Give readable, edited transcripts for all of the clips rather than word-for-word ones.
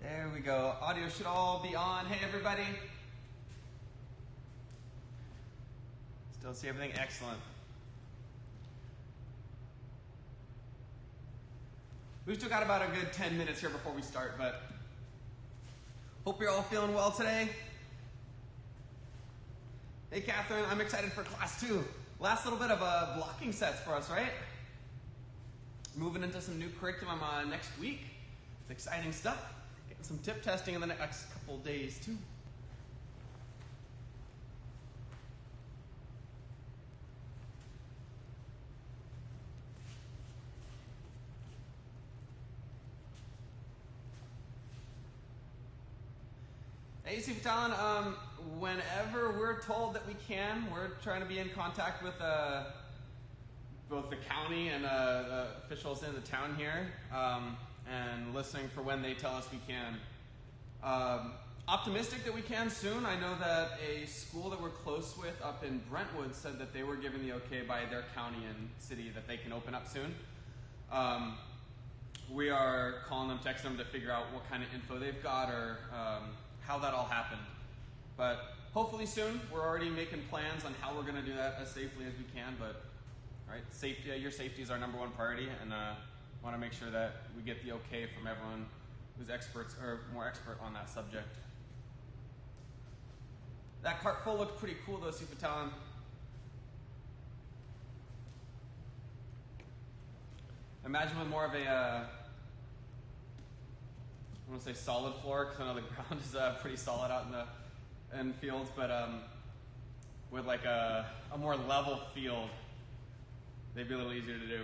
There we go. Audio should all be on. Hey, everybody. Still see everything excellent. We've still got about a good 10 minutes here before we start, but hope you're all feeling well today. Hey, Catherine, I'm excited for class 2. Last little bit of blocking sets for us, right? Moving into some new curriculum next week. It's exciting stuff. Getting some tip testing in the next couple days, too. Hey, Steve Talon, whenever we're told that we can, we're trying to be in contact with both the county and officials in the town here, and listening for when they tell us we can. Optimistic that we can soon. I know that a school that we're close with up in Brentwood said that they were given the okay by their county and city that they can open up soon. We are calling them, texting them to figure out what kind of info they've got or how that all happened. But hopefully soon. We're already making plans on how we're going to do that as safely as we can. But right, safety, your safety is our number one priority, and want to make sure that we get the okay from everyone who's experts or more expert on that subject. That cart full looked pretty cool though, Steve Talon. Imagine with more of a, I want to say solid floor, because I know the ground is pretty solid out in fields, but with like a more level field, they'd be a little easier to do.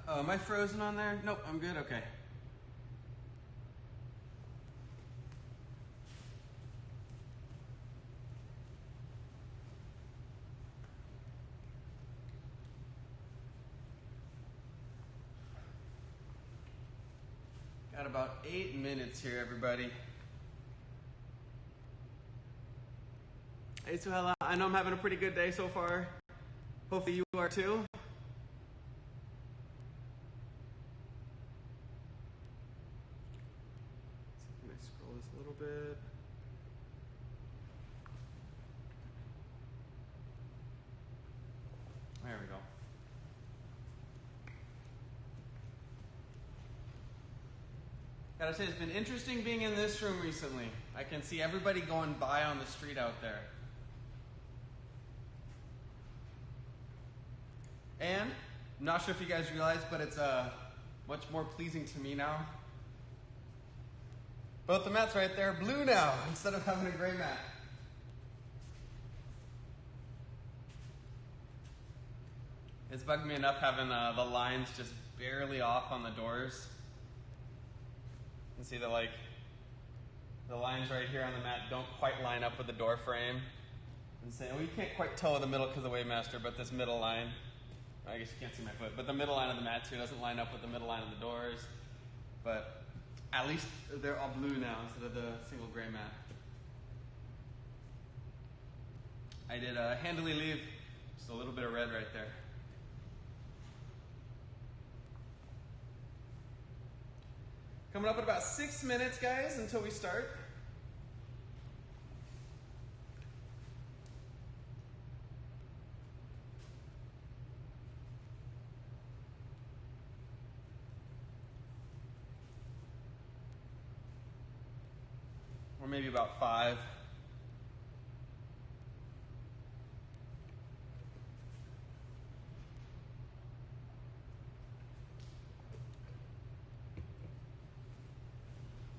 Am I frozen on there? Nope, I'm good, okay. Got about 8 minutes here, everybody. Hey, Suhela, I know I'm having a pretty good day so far. Hopefully you are too. Can I scroll this a little bit? There we go. Gotta say, it's been interesting being in this room recently. I can see everybody going by on the street out there. And, I'm not sure if you guys realize, but it's much more pleasing to me now. Both the mats right there, blue now, instead of having a gray mat. It's bugged me enough having the lines just barely off on the doors. You can see that like the lines right here on the mat don't quite line up with the door frame. And saying, well, you can't quite tell the middle because of the Wavemaster, but this middle line, I guess you can't see my foot, but the middle line of the mat here doesn't line up with the middle line of the doors. But at least they're all blue now instead of the single gray mat. I did handily leave just a little bit of red right there. Coming up in about 6 minutes, guys, until we start. Or maybe about 5.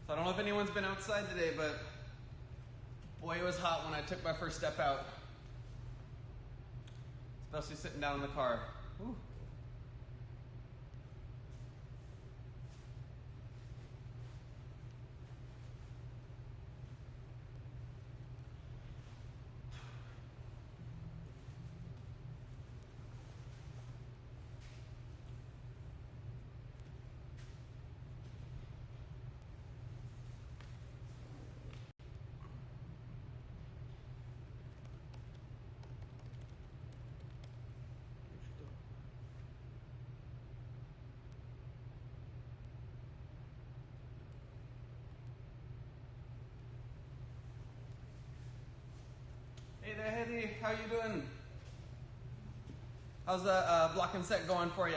So I don't know if anyone's been outside today, but boy, it was hot when I took my first step out. Especially sitting down in the car. Whew. are you doing? How's the block and set going for you?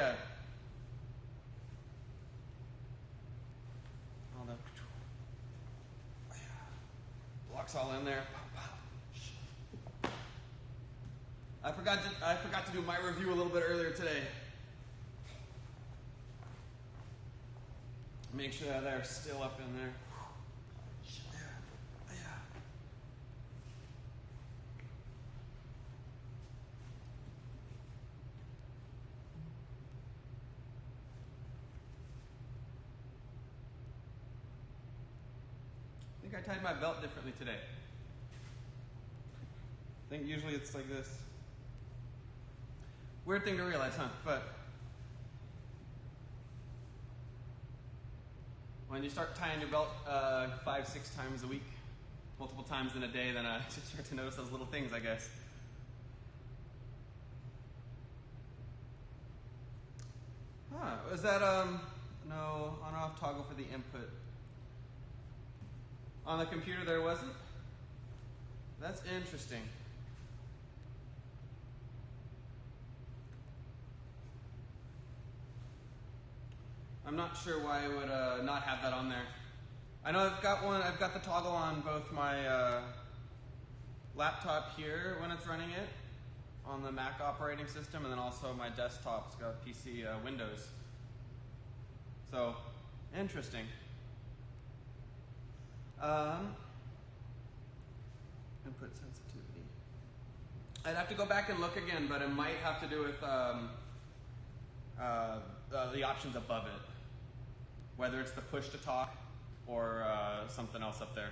All the blocks all in there. I forgot to do my review a little bit earlier today. Make sure that they're still up in there. I think I tied my belt differently today. I think usually it's like this. Weird thing to realize, huh? But when you start tying your belt 5-6 times a week, multiple times in a day, then you start to notice those little things, I guess. Huh, was that, no, on or off toggle for the input? On the computer there wasn't? That's interesting. I'm not sure why I would not have that on there. I know I've got the toggle on both my laptop here when it's running it, on the Mac operating system, and then also my desktop's got PC Windows. So, interesting. Input sensitivity. I'd have to go back and look again, but it might have to do with the options above it. Whether it's the push to talk or something else up there.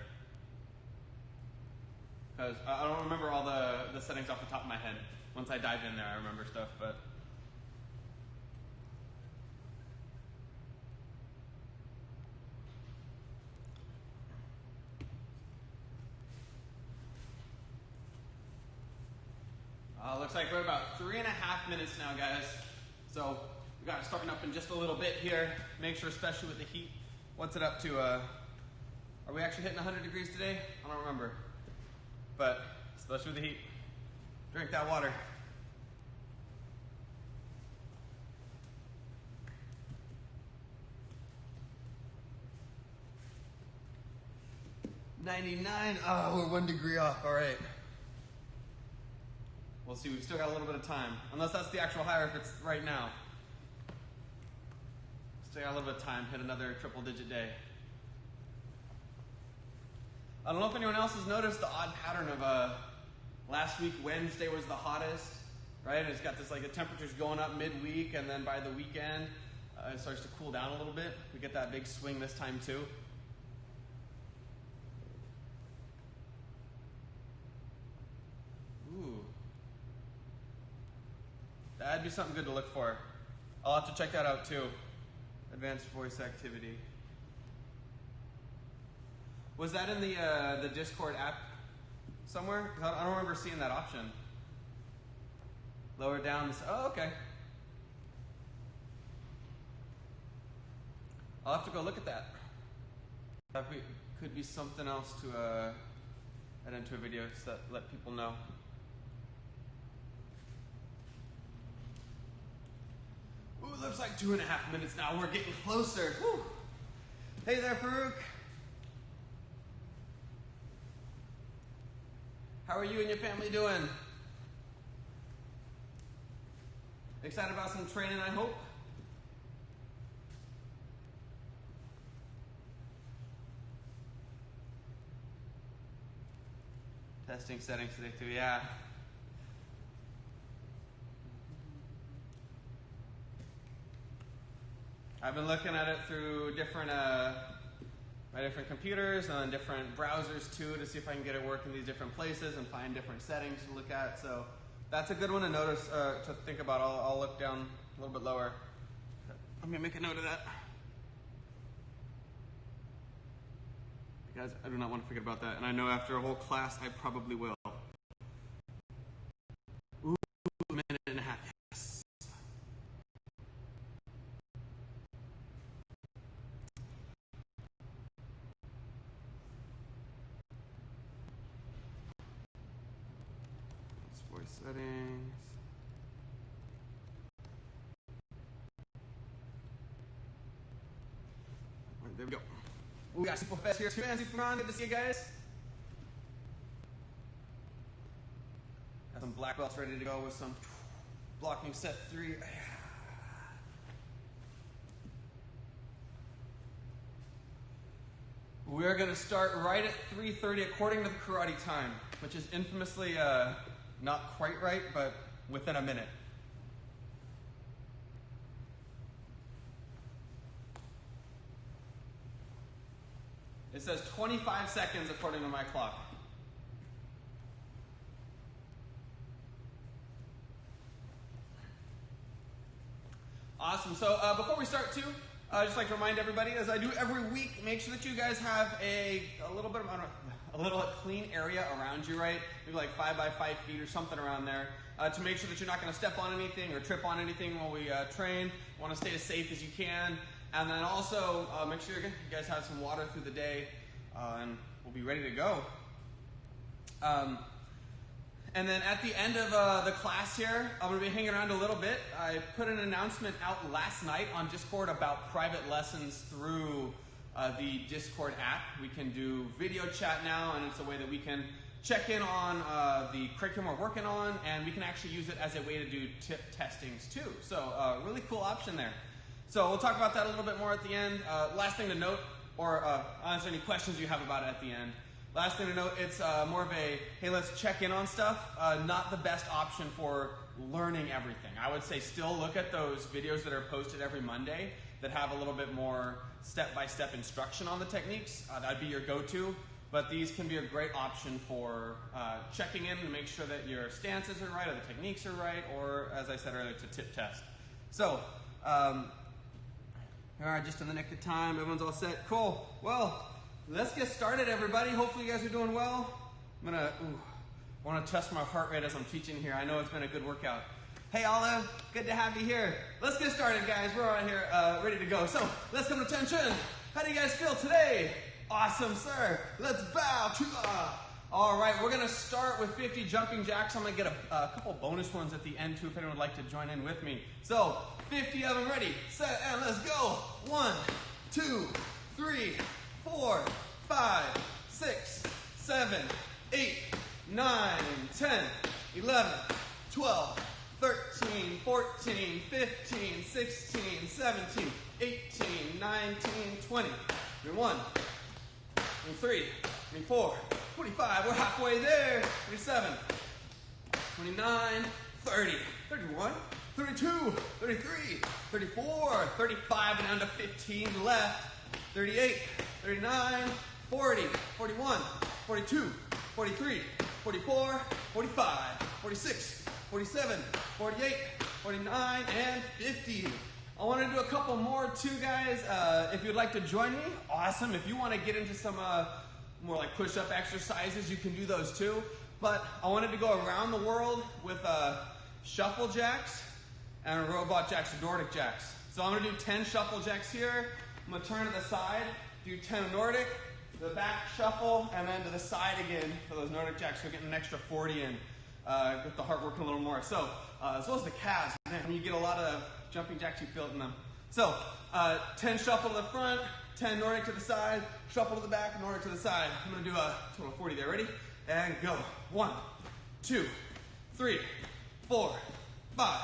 Because I don't remember all the settings off the top of my head. Once I dive in there, I remember stuff, but. Looks like we're about 3.5 minutes now, guys. So we got it starting up in just a little bit here. Make sure, especially with the heat, what's it up to? Are we actually hitting 100 degrees today? I don't remember. But especially with the heat, drink that water. $99. Oh, we're 1 degree off. All right. We'll see. We've still got a little bit of time. Unless that's the actual higher if it's right now. Still got a little bit of time. Hit another triple-digit day. I don't know if anyone else has noticed the odd pattern of last week Wednesday was the hottest, right? And it's got this, like, the temperature's going up midweek, and then by the weekend it starts to cool down a little bit. We get that big swing this time too. Ooh. That'd be something good to look for. I'll have to check that out too. Advanced voice activity. Was that in the Discord app somewhere? I don't remember seeing that option. Lower down. Oh, okay. I'll have to go look at that. That could be something else to add into a video to let people know. Ooh, looks like 2.5 minutes now. We're getting closer. Woo. Hey there, Farouk. How are you and your family doing? Excited about some training, I hope? Testing settings today too, yeah. I've been looking at it through different my different computers and different browsers too to see if I can get it working in these different places and find different settings to look at. So that's a good one to notice, to think about. I'll look down a little bit lower. I'm gonna make a note of that. Guys, I do not want to forget about that. And I know after a whole class, I probably will. Ooh, a minute and a half. Yes. voice settings. Right, there we go. We got Super Fest here. Super on. Good to see you guys. Got some black belts ready to go with some blocking set 3. We're going to start right at 3:30 according to the karate time, which is infamously not quite right, but within a minute. It says 25 seconds according to my clock. Awesome. So before we start too, I'd just like to remind everybody, as I do every week, make sure that you guys have a little clean area around you, right? Maybe like 5 by 5 feet or something around there, to make sure that you're not going to step on anything or trip on anything while we train. You want to stay as safe as you can, and then also make sure you guys have some water through the day, and we'll be ready to go. And then at the end of the class here, I'm going to be hanging around a little bit. I put an announcement out last night on Discord about private lessons through the Discord app. We can do video chat now, and it's a way that we can check in on the curriculum we're working on, and we can actually use it as a way to do tip testings too. So really cool option there. So we'll talk about that a little bit more at the end. Last thing to note, or answer any questions you have about it at the end. Last thing to note, it's more of a, hey, let's check in on stuff. Not the best option for learning everything. I would say still look at those videos that are posted every Monday that have a little bit more step-by-step instruction on the techniques. That'd be your go-to. But these can be a great option for checking in to make sure that your stances are right or the techniques are right, or, as I said earlier, to tip test. So, all right, just in the nick of time. Everyone's all set. Cool. Well, let's get started, everybody. Hopefully you guys are doing well. I want to test my heart rate as I'm teaching here. I know it's been a good workout. Hey, Olive, good to have you here. Let's get started, guys. We're on here ready to go. So let's come to attention. How do you guys feel today? Awesome, sir. Let's bow to all right, we're going to start with 50 jumping jacks. I'm going to get a couple bonus ones at the end, too, if anyone would like to join in with me. So 50 of them ready, set, and let's go. 1, 2, 3, 4, 5, 6, 7, 8, 9, 10, 11, 12, 13, 14, 15, 16, 17, 18, 19, 20, 21, 23, 24, 25, we're halfway there, 27, 29, 30, 31, 32, 33, 34, 35, and down to 15 left, 38, 39, 40, 41, 42, 43, 44, 45, 46, 47, 48, 49, and 50. I want to do a couple more too, guys. If you'd like to join me, awesome. If you want to get into some more like push-up exercises, you can do those too. But I wanted to go around the world with shuffle jacks and robot jacks, Nordic jacks. So I'm going to do 10 shuffle jacks here. I'm going to turn to the side, do 10 Nordic, the back shuffle, and then to the side again for those Nordic jacks. So getting an extra 40 in, get the heart working a little more. So as well as the calves, man, when you get a lot of jumping jacks, you feel it in them. So 10 shuffle to the front, 10 Nordic to the side, shuffle to the back, Nordic to the side. I'm going to do a total of 40 there. Ready? And go. 1, 2, 3, 4, 5,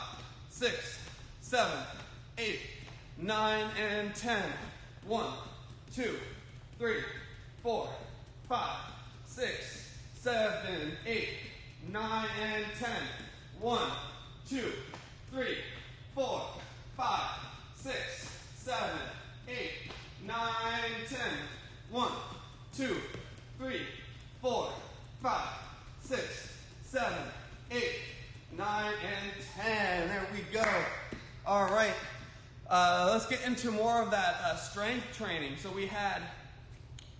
6, 7, 8, 9, and 10. 1, 2, 3, 4, 5, 6, 7, 8, 9, and 10. 1, 2, 3, 4, 5, 6, 7, 8, 9, 10. 1, 2, 3, 4, 5, 6, 7, 8, 9, and 10. There we go. All right. Let's get into more of that strength training. So we had,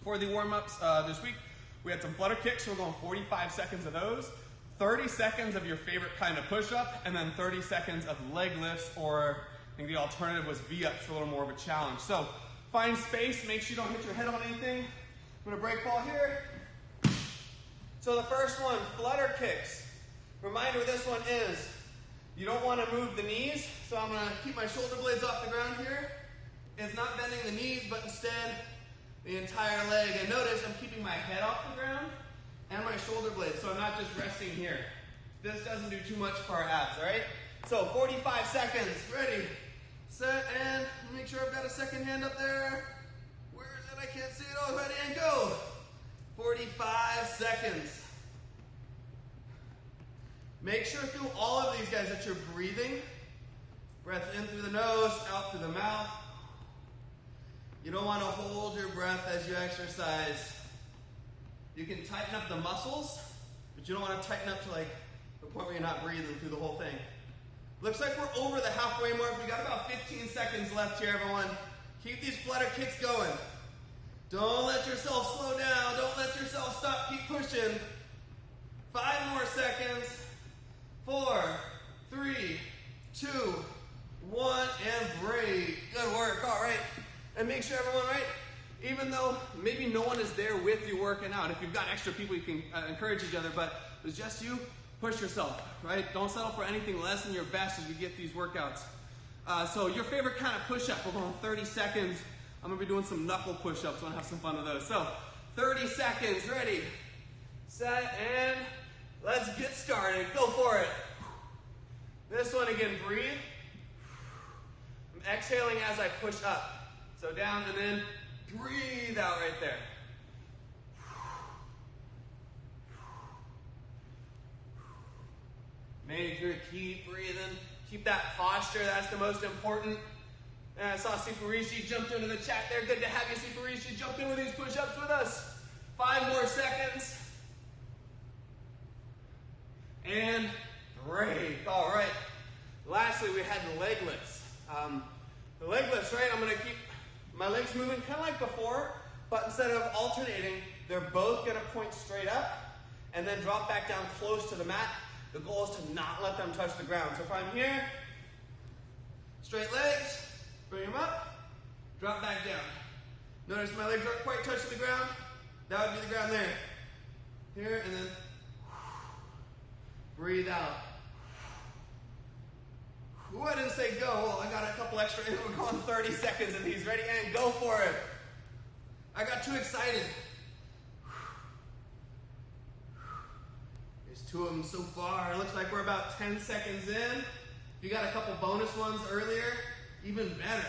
for the warm-ups this week, we had some flutter kicks. So we're going 45 seconds of those, 30 seconds of your favorite kind of push-up, and then 30 seconds of leg lifts, or I think the alternative was V-ups for a little more of a challenge. So find space. Make sure you don't hit your head on anything. I'm going to break ball here. So the first one, flutter kicks. Reminder with this one is, you don't want to move the knees, so I'm going to keep my shoulder blades off the ground here. It's not bending the knees, but instead the entire leg. And notice I'm keeping my head off the ground and my shoulder blades, so I'm not just resting here. This doesn't do too much for our abs, all right? So 45 seconds, ready, set, and make sure I've got a second hand up there. Where is it? I can't see it. Oh, ready, and go. 45 seconds. Make sure through all of these guys that you're breathing. Breath in through the nose, out through the mouth. You don't want to hold your breath as you exercise. You can tighten up the muscles, but you don't want to tighten up to like the point where you're not breathing through the whole thing. Looks like we're over the halfway mark. We got about 15 seconds left here, everyone. Keep these flutter kicks going. Don't let yourself slow down. Don't let yourself stop. Keep pushing. 5 more seconds. 4, 3, 2, 1, and break. Good work. All right. And make sure everyone, right, even though maybe no one is there with you working out, if you've got extra people, you can encourage each other, but it's just you, push yourself, right? Don't settle for anything less than your best as we get these workouts. So your favorite kind of push-up, we're going 30 seconds. I'm going to be doing some knuckle push-ups. I want to have some fun with those. So 30 seconds, ready, set, and let's get started. Go for it. This one again, breathe. I'm exhaling as I push up. So down and then breathe out right there. Make sure to keep breathing. Keep that posture, that's the most important. And I saw Siparishi jumped into the chat there. Good to have you, Siparishi. Jump in with these push-ups with us. 5 more seconds. And break. All right. Lastly, we had the leg lifts. The leg lifts, right? I'm going to keep my legs moving kind of like before, but instead of alternating, they're both going to point straight up and then drop back down close to the mat. The goal is to not let them touch the ground. So if I'm here, straight legs, bring them up, drop back down. Notice my legs aren't quite touching the ground. That would be the ground there. Here, and then breathe out. Ooh, I didn't say go. Well, I got a couple extra. We're going 30 seconds in these. Ready, and go for it. I got too excited. There's 2 of them so far. It looks like we're about 10 seconds in. If you got a couple bonus ones earlier, even better.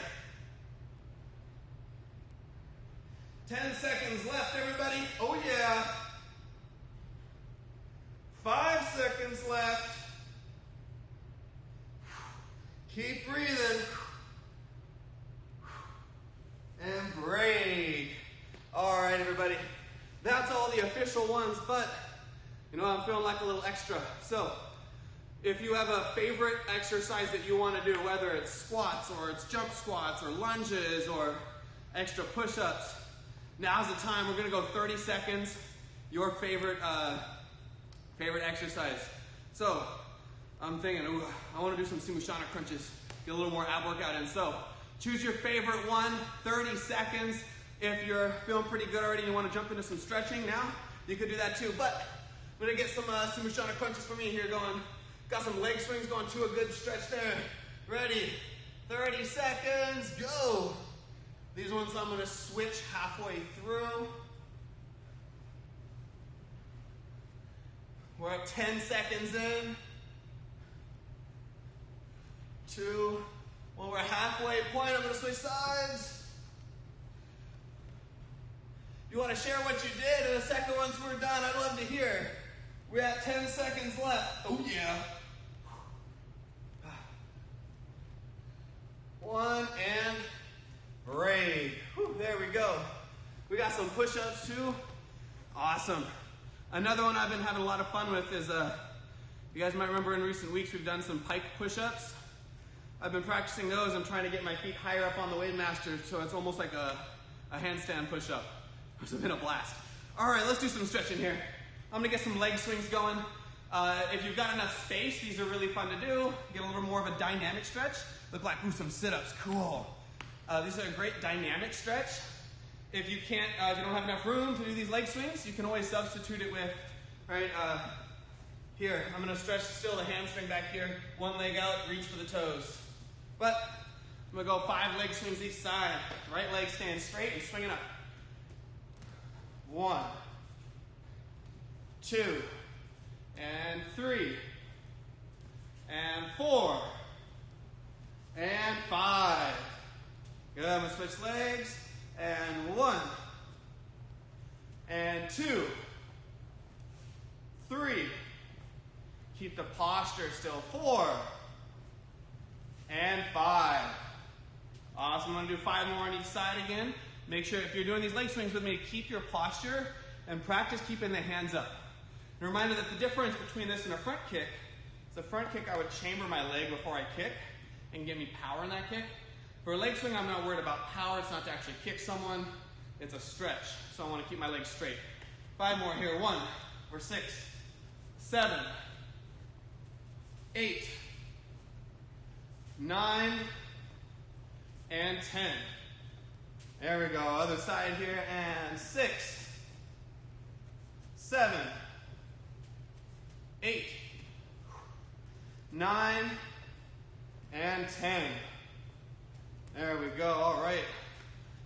10 seconds left, everybody. Oh, yeah. 5 seconds left. Keep breathing. And break. All right, everybody. That's all the official ones, but you know, I'm feeling like a little extra. So if you have a favorite exercise that you want to do, whether it's squats or it's jump squats or lunges or extra push-ups, now's the time. We're going to go 30 seconds. Your favorite exercise. So I'm thinking, ooh, I want to do some Simushana crunches, get a little more ab workout in. So choose your favorite one, 30 seconds. If you're feeling pretty good already and you want to jump into some stretching now, you could do that too. But I'm going to get some Simushana crunches for me here going. Got some leg swings going to a good stretch there. Ready, 30 seconds, go. These ones I'm going to switch halfway through. We're at 10 seconds in. 2, when we're halfway point, I'm going to switch sides. You want to share what you did, and the second once we're done, I'd love to hear. We're at 10 seconds left. Oh, yeah. 1, and break. Whew, there we go. We got some push-ups, too. Awesome. Another one I've been having a lot of fun with is, you guys might remember in recent weeks, we've done some pike push-ups. I've been practicing those. I'm trying to get my feet higher up on the Weightmaster, so it's almost like a handstand push-up. It's been a blast. All right, let's do some stretching here. I'm gonna get some leg swings going. If you've got enough space, these are really fun to do. Get a little more of a dynamic stretch. Look like, ooh, some sit-ups, cool. These are a great dynamic stretch. If you can't, if you don't have enough room to do these leg swings, you can always substitute it with, right, Here, I'm gonna stretch still the hamstring back here. One leg out, reach for the toes. But I'm gonna go 5 leg swings each side. Right leg stands straight and swing it up. 1, 2, and 3, and 4, and 5. Good, I'm gonna switch legs. And 1, and 2, 3. Keep the posture still. 4, and 5. Awesome, I'm gonna do 5 more on each side again. Make sure if you're doing these leg swings with me, keep your posture and practice keeping the hands up. And a reminder that the difference between this and a front kick is the front kick I would chamber my leg before I kick and give me power in that kick. For a leg swing, I'm not worried about power. It's not to actually kick someone. It's a stretch. So I want to keep my legs straight. 5 more here. 1, or 6, 7, 8, 9, and 10. There we go. Other side here. And 6, 7, 8, 9, and 10. There we go. All right.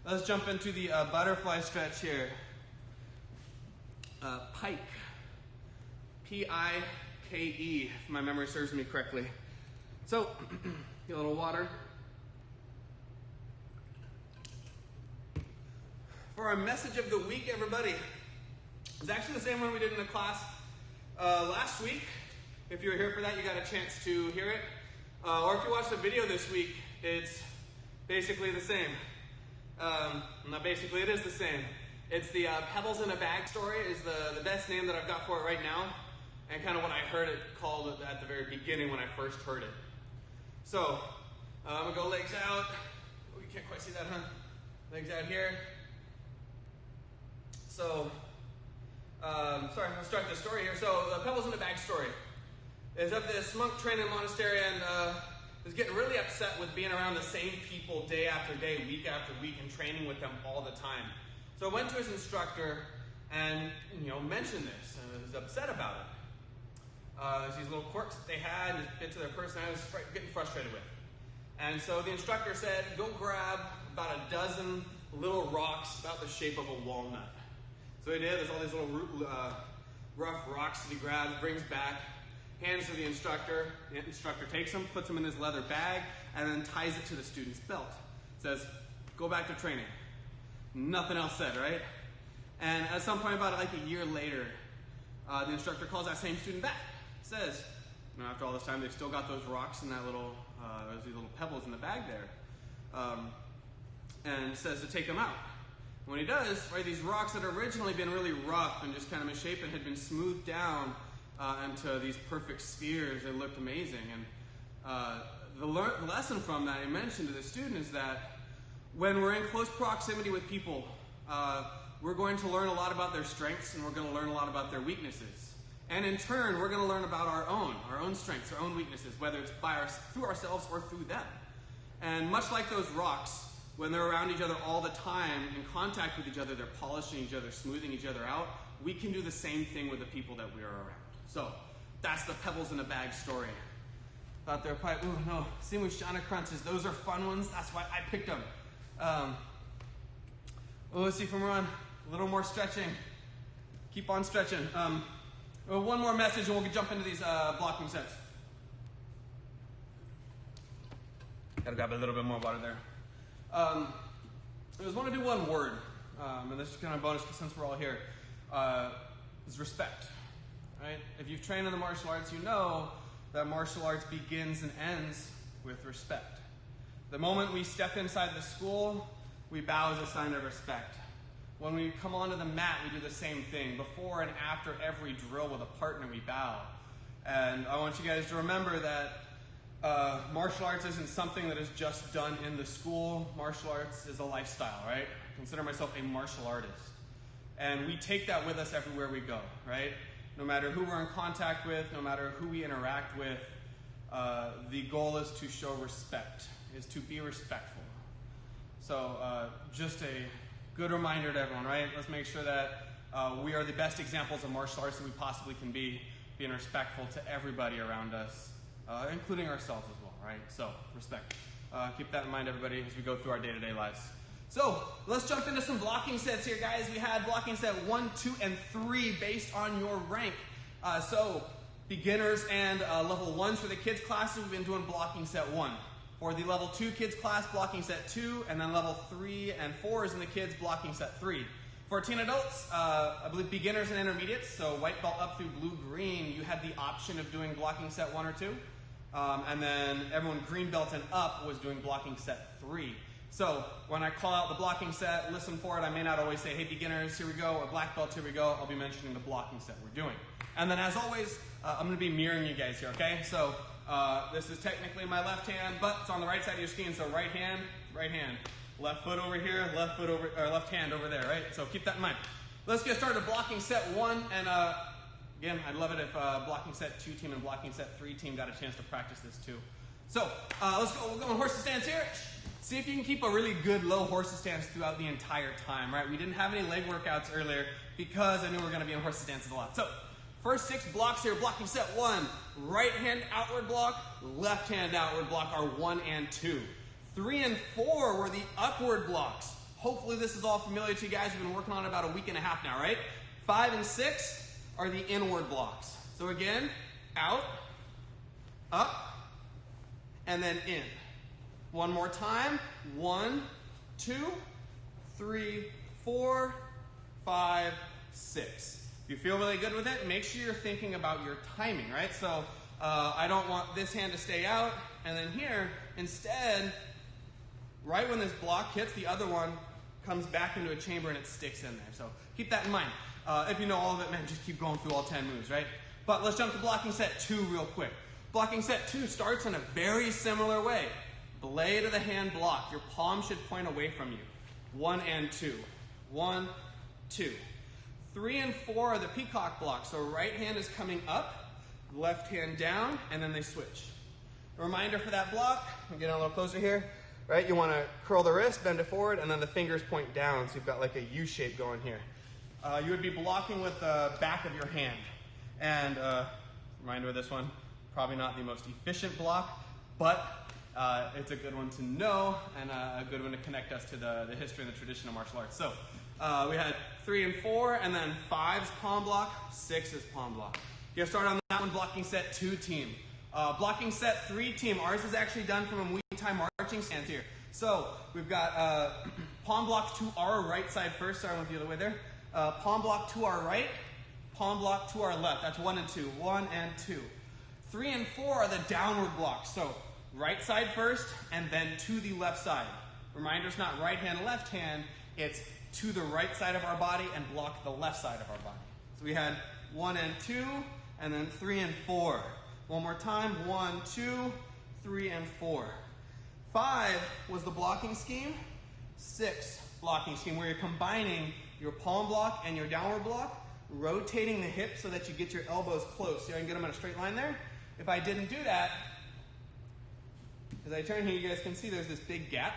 Let's jump into the butterfly stretch here. Pike. P-I-K-E, if my memory serves me correctly. So, get a little water. For our message of the week, everybody, it's actually the same one we did in the class last week. If you were here for that, you got a chance to hear it. Or if you watched the video this week, it's basically the same. Not basically, it is the same. It's the pebbles in a bag story is the best name that I've got for it right now, and kind of what I heard it called at the very beginning when I first heard it. So, I'm gonna go legs out. Oh, you can't quite see that, huh? Legs out here. So, sorry, I'm gonna start the story here. So, the pebbles in a bag story is of this monk training monastery, and was getting really upset with being around the same people day after day, week after week, and training with them all the time. So I went to his instructor and, mentioned this, and was upset about it. There's these little quirks that they had, and bits of their personality I was getting frustrated with. And so the instructor said, go grab about a dozen little rocks about the shape of a walnut. So he did. There's all these little rough rocks that he grabs, brings back, hands to the instructor. The instructor takes them, puts them in his leather bag, and then ties it to the student's belt. Says, go back to training. Nothing else said, right? And at some point, about like a year later, the instructor calls that same student back. Says, after all this time, they've still got those rocks and that little, there's these little pebbles in the bag there. And says to take them out. When he does, right, these rocks that had originally been really rough and just kind of misshapen had been smoothed down into these perfect spheres. They looked amazing. And the lesson from that I mentioned to the student is that when we're in close proximity with people, we're going to learn a lot about their strengths, and we're going to learn a lot about their weaknesses. And in turn, we're going to learn about our own strengths, our own weaknesses, whether it's through ourselves or through them. And much like those rocks, when they're around each other all the time, in contact with each other, they're polishing each other, smoothing each other out. We can do the same thing with the people that we are around. So that's the pebbles in a bag story. Thought they were probably, ooh, no, Simushana crunches, those are fun ones. That's why I picked them. Let's see from Ron. A little more stretching. Keep on stretching. One more message and we'll jump into these blocking sets. Gotta grab a little bit more water there. I just want to do one word, and this is kind of a bonus since we're all here, is respect. Right? If you've trained in the martial arts, you know that martial arts begins and ends with respect. The moment we step inside the school, we bow as a sign of respect. When we come onto the mat, we do the same thing. Before and after every drill with a partner, we bow. And I want you guys to remember that martial arts isn't something that is just done in the school. Martial arts is a lifestyle, right? I consider myself a martial artist. And we take that with us everywhere we go, right? No matter who we're in contact with, no matter who we interact with, the goal is to show respect, is to be respectful. So just a good reminder to everyone, right? Let's make sure that we are the best examples of martial arts that we possibly can be being respectful to everybody around us, including ourselves as well, right? So, respect. Keep that in mind, everybody, as we go through our day-to-day lives. So, let's jump into some blocking sets here, guys. We had blocking set 1, 2, and 3 based on your rank. So, beginners and level 1s for the kids classes, we've been doing blocking set 1. For the level 2 kids class, blocking set 2, and then level 3 and 4 is in the kids, blocking set 3. For teen adults, I believe beginners and intermediates, so white belt up through blue-green, you had the option of doing blocking set 1 or 2. And then everyone green belt and up was doing blocking set 3. So when I call out the blocking set, listen for it. I may not always say, hey, beginners, here we go, or black belts, here we go. I'll be mentioning the blocking set we're doing. And then as always, I'm going to be mirroring you guys here, okay? So this is technically my left hand, but it's on the right side of your screen, so right hand, left foot over here, left foot over, or left hand over there, right? So keep that in mind. Let's get started. Blocking set 1, and again, I'd love it if blocking set 2 team and blocking set 3 team got a chance to practice this too. So let's go. We're going horse stance here. See if you can keep a really good low horse stance throughout the entire time, right? We didn't have any leg workouts earlier because I knew we were going to be in horse stances a lot. So first 6 blocks here. Blocking set 1, right hand outward block, left hand outward block are 1 and 2. 3 and 4 were the upward blocks. Hopefully this is all familiar to you guys. We've been working on it about a week and a half now, right? 5 and 6 are the inward blocks. So again, out, up, and then in. One more time. 1, 2, 3, 4, 5, 6. If you feel really good with it, make sure you're thinking about your timing, right? So I don't want this hand to stay out, and then here, instead, right when this block hits, the other one comes back into a chamber and it sticks in there. So keep that in mind. If you know all of it, man, just keep going through all 10 moves, right? But let's jump to blocking set 2 real quick. Blocking set 2 starts in a very similar way. Blade of the hand block. Your palm should point away from you. 1 and 2. 1, 2. 3 and 4 are the peacock blocks. So right hand is coming up, left hand down, and then they switch. A reminder for that block, I'm getting a little closer here, right? You want to curl the wrist, bend it forward, and then the fingers point down, so you've got like a U shape going here. You would be blocking with the back of your hand. And reminder of this one, probably not the most efficient block, but it's a good one to know and a good one to connect us to the history and the tradition of martial arts. So we had 3 and 4, and then 5's palm block, 6 is palm block. Get started on that one, blocking set 2 team. Blocking set 3 team, ours is actually done from a Muay Thai marching stance here. So we've got palm block to our right side first. Sorry, I went the other way there. Palm block to our right, palm block to our left. That's 1 and 2. 1 and 2. 3 and 4 are the downward blocks. So right side first, and then to the left side. Reminder's not right hand, left hand. It's to the right side of our body and block the left side of our body. So we had 1 and 2, and then 3 and 4. One more time. 1, 2, 3, and 4. 5 was the blocking scheme. 6 blocking scheme, where you're combining your palm block and your downward block, rotating the hips so that you get your elbows close. See, I can get them in a straight line there. If I didn't do that, as I turn here, you guys can see there's this big gap.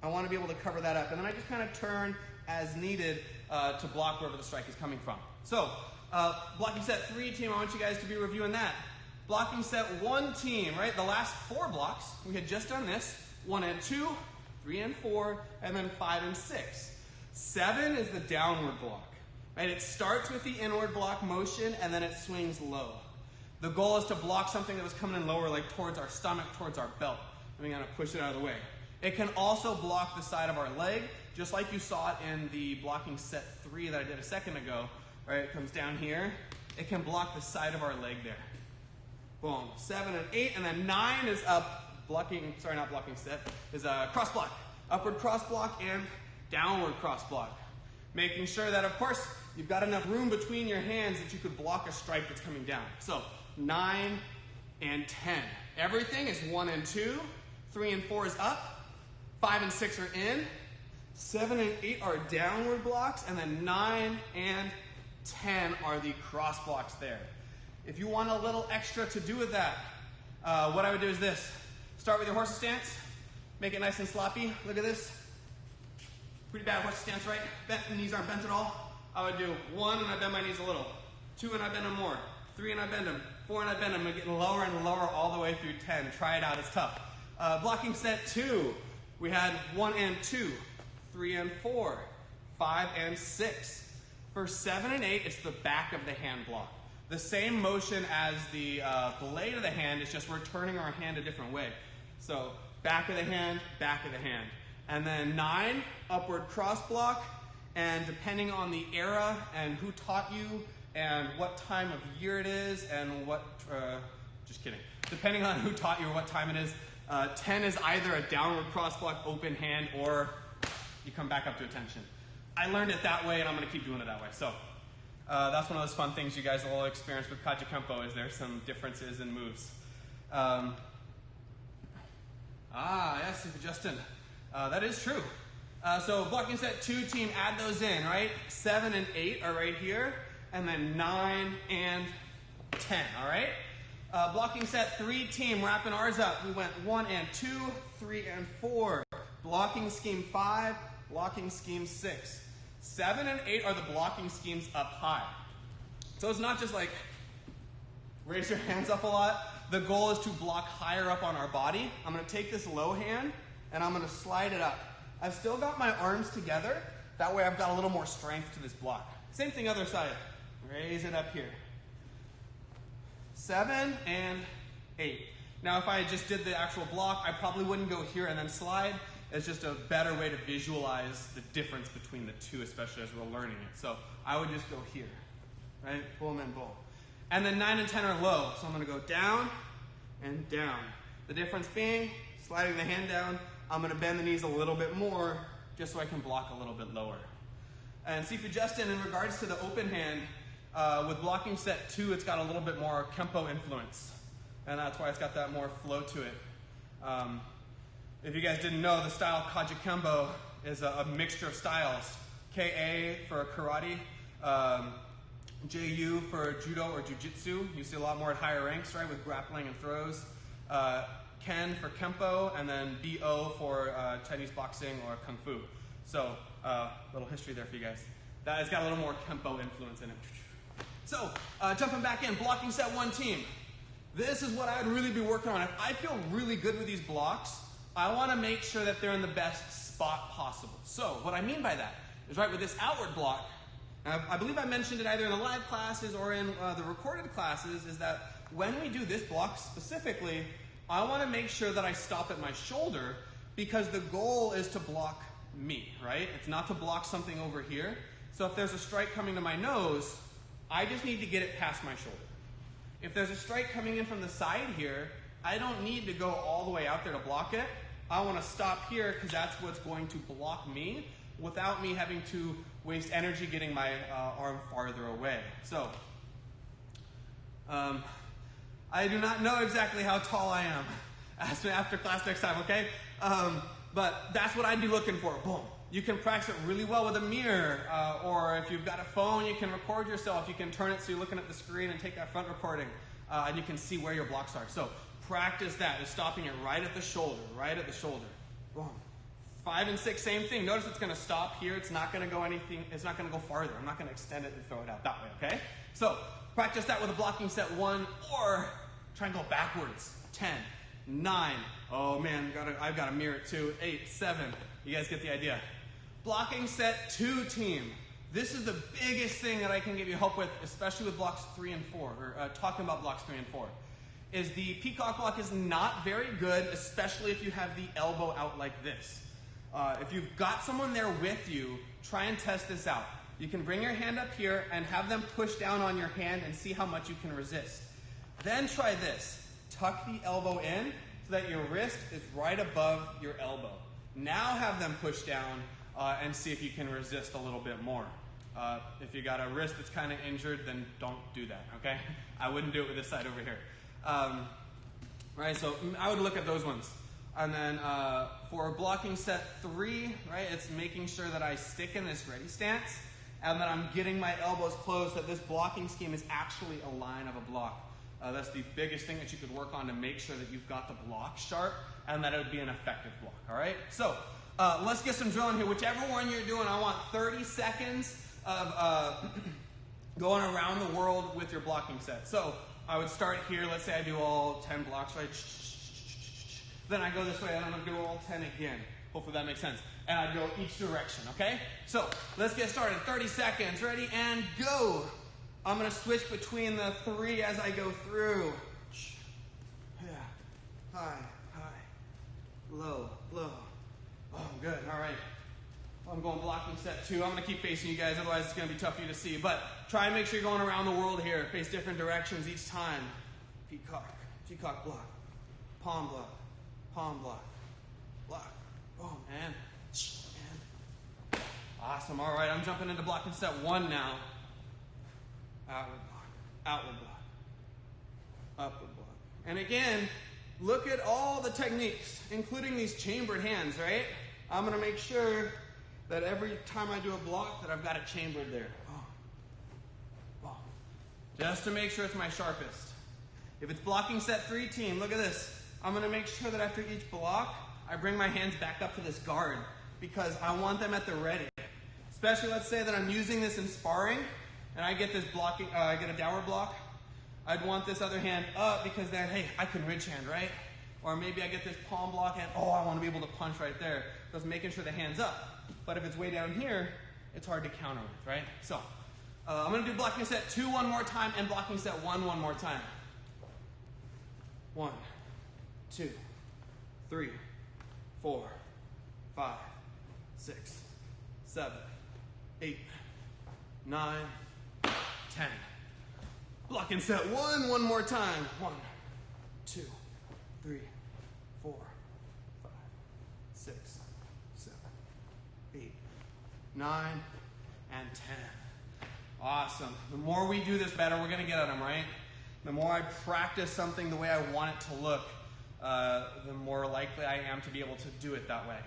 I want to be able to cover that up. And then I just kind of turn as needed to block wherever the strike is coming from. So, blocking set 3 team, I want you guys to be reviewing that. Blocking set 1 team, right? The last 4 blocks, we had just done this. 1 and 2, 3 and 4, and then 5 and 6. 7 is the downward block, right? It starts with the inward block motion, and then it swings low. The goal is to block something that was coming in lower, like towards our stomach, towards our belt. And we're going to push it out of the way. It can also block the side of our leg, just like you saw it in the blocking set 3 that I did a second ago, right? It comes down here. It can block the side of our leg there. Boom. 7 and 8, and then 9 is blocking, sorry, not blocking set, is a cross block. Upward cross block and downward cross block. Making sure that, of course, you've got enough room between your hands that you could block a strike that's coming down. So 9 and 10. Everything is 1 and 2. 3 and 4 is up. 5 and 6 are in. 7 and 8 are downward blocks. And then 9 and 10 are the cross blocks there. If you want a little extra to do with that, what I would do is this. Start with your horse stance. Make it nice and sloppy. Look at this. Pretty bad horse stance, right? Knees aren't bent at all. I would do 1 and I bend my knees a little. 2 and I bend them more. 3 and I bend them, 4 and I bend them. I'm getting lower and lower all the way through 10. Try it out, it's tough. Blocking set 2, we had 1 and 2, 3 and 4, 5 and 6. For 7 and 8, it's the back of the hand block. The same motion as the blade of the hand, it's just we're turning our hand a different way. So back of the hand, back of the hand. And then 9, upward cross block. And depending on the era and who taught you and what time of year it is and what, just kidding. Depending on who taught you or what time it is, 10 is either a downward cross block, open hand, or you come back up to attention. I learned it that way and I'm gonna keep doing it that way. So that's one of those fun things you guys will experience with Kaji Kempo is there's some differences in moves. Yes, Justin. That is true. So blocking set 2 team, add those in, right? 7 and 8 are right here, and then 9 and 10, all right? Blocking set 3 team, wrapping ours up. We went 1 and 2, 3 and 4. Blocking scheme 5, blocking scheme 6. 7 and 8 are the blocking schemes up high. So it's not just like raise your hands up a lot. The goal is to block higher up on our body. I'm gonna take this low hand and I'm gonna slide it up. I've still got my arms together. That way I've got a little more strength to this block. Same thing other side. Raise it up here. 7 and 8. Now if I just did the actual block, I probably wouldn't go here and then slide. It's just a better way to visualize the difference between the two, especially as we're learning it. So I would just go here, right? Boom and boom. And then 9 and 10 are low. So I'm gonna go down and down. The difference being, sliding the hand down, I'm gonna bend the knees a little bit more just so I can block a little bit lower. And Sifu Justin, in regards to the open hand, with blocking set 2, it's got a little bit more Kempo influence. And that's why it's got that more flow to it. If you guys didn't know, the style Kaji Kempo is a mixture of styles. K.A. for karate, J.U. for judo or jiu-jitsu. You see a lot more at higher ranks, right, with grappling and throws. Ken for Kempo, and then B.O. for Chinese boxing or Kung Fu. So, little history there for you guys. That has got a little more Kempo influence in it. So, jumping back in, blocking set 1 team. This is what I would really be working on. If I feel really good with these blocks, I want to make sure that they're in the best spot possible. So, what I mean by that is, right, with this outward block, I believe I mentioned it either in the live classes or in the recorded classes, is that when we do this block specifically, I want to make sure that I stop at my shoulder because the goal is to block me, right? It's not to block something over here. So if there's a strike coming to my nose, I just need to get it past my shoulder. If there's a strike coming in from the side here, I don't need to go all the way out there to block it. I want to stop here because that's what's going to block me without me having to waste energy getting my arm farther away. So, I do not know exactly how tall I am. Ask me after class next time, okay? But that's what I'd be looking for. Boom. You can practice it really well with a mirror, or if you've got a phone, you can record yourself. You can turn it so you're looking at the screen and take that front recording, and you can see where your blocks are. So practice that, is stopping it right at the shoulder, right at the shoulder. Boom. 5 and 6, same thing. Notice it's going to stop here. It's not going to go anything. It's not going to go farther. I'm not going to extend it and throw it out that way, okay? So practice that with a blocking set 1, or try and go backwards. 10, 9. Oh man, I've got to mirror it too. 8, 7. You guys get the idea. Blocking set 2 team. This is the biggest thing that I can give you help with, especially with blocks 3 and 4, or talking about blocks 3 and 4. Is the peacock block is not very good, especially if you have the elbow out like this. If you've got someone there with you, try and test this out. You can bring your hand up here and have them push down on your hand and see how much you can resist. Then try this. Tuck the elbow in so that your wrist is right above your elbow. Now have them push down and see if you can resist a little bit more. If you got a wrist that's kind of injured, then don't do that, okay? I wouldn't do it with this side over here. Right, so I would look at those ones. And then for blocking set 3, right, it's making sure that I stick in this ready stance and that I'm getting my elbows closed, that this blocking scheme is actually a line of a block. That's the biggest thing that you could work on to make sure that you've got the block sharp and that it would be an effective block, all right? So let's get some drilling here. Whichever one you're doing, I want 30 seconds of going around the world with your blocking set. So I would start here. Let's say I do all 10 blocks, right? Then I go this way and I'm going to do all 10 again. Hopefully that makes sense. And I go each direction, okay? So let's get started. 30 seconds. Ready and go. I'm going to switch between the 3 as I go through. Yeah. High, high. Low, low. Oh, good. All right. I'm going blocking set 2. I'm going to keep facing you guys, otherwise it's going to be tough for you to see. But try and make sure you're going around the world here. Face different directions each time. Peacock, peacock block, palm block, block. Oh, man. Awesome. All right, I'm jumping into blocking set 1 now. Outward block, upward block. And again, look at all the techniques, including these chambered hands, right? I'm going to make sure that every time I do a block that I've got it chambered there. Just to make sure it's my sharpest. If it's blocking set 3 team, look at this. I'm going to make sure that after each block, I bring my hands back up to this guard because I want them at the ready. Especially, let's say that I'm using this in sparring and I get this blocking, I get a downward block. I'd want this other hand up because then, hey, I can ridge hand, right? Or maybe I get this palm block and, I want to be able to punch right there. So it's making sure the hand's up. But if it's way down here, it's hard to counter with, right? So I'm going to do blocking set 2 one more time and blocking set 1 one more time. 1, 2, 3, 4, 5, 6, 7, 8, 9, 10. Blocking set 1 one more time. 1, 2, 3, 4, 5, 6, 7, 8, 9, and 10. Awesome. The more we do this, better we're going to get at them, right? The more I practice something the way I want it to look, the more likely I am to be able to do it that way.